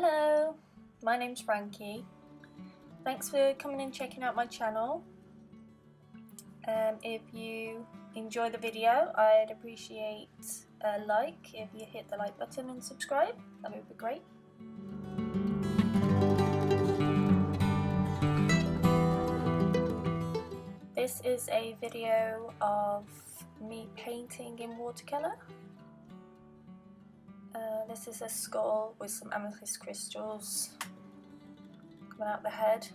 Hello, my name's Frankie. Thanks for coming and checking out my channel. If you enjoy the video, I'd appreciate a like. If you hit the like button and subscribe, that would be great. This is a video of me painting in watercolour. This is a skull with some amethyst crystals coming out the head.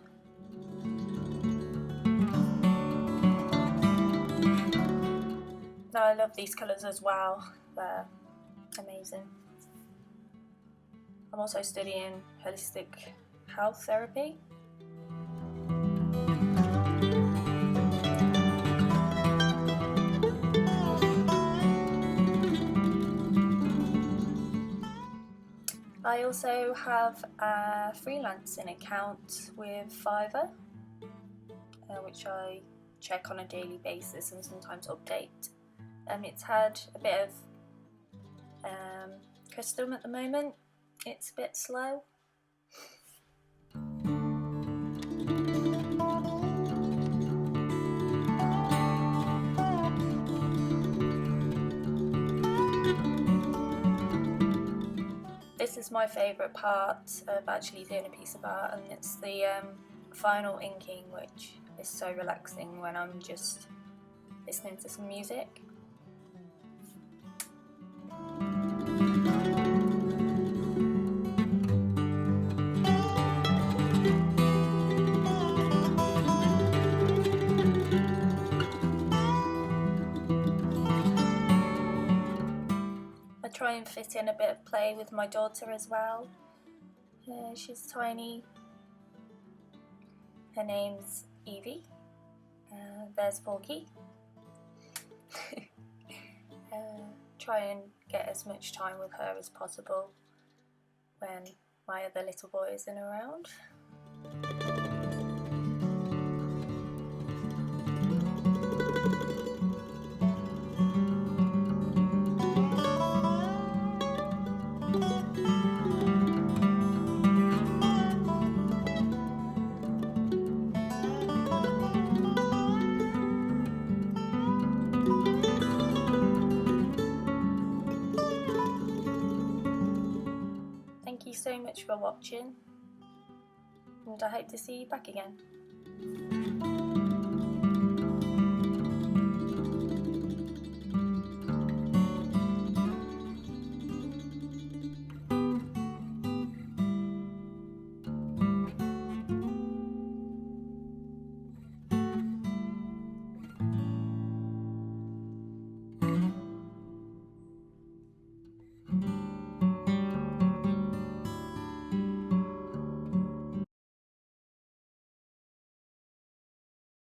Now I love these colours as well, they're amazing. I'm also studying holistic health therapy. I also have a freelancing account with Fiverr, which I check on a daily basis and sometimes update. It's had a bit of custom at the moment. It's a bit slow. This is my favourite part of actually doing a piece of art, and it's the final inking, which is so relaxing when I'm just listening to some music. I try and fit in a bit of play with my daughter as well. She's tiny. Her name's Evie. There's Porky. Try and get as much time with her as possible when my other little boy isn't around. Thank you so much for watching, and I hope to see you back again.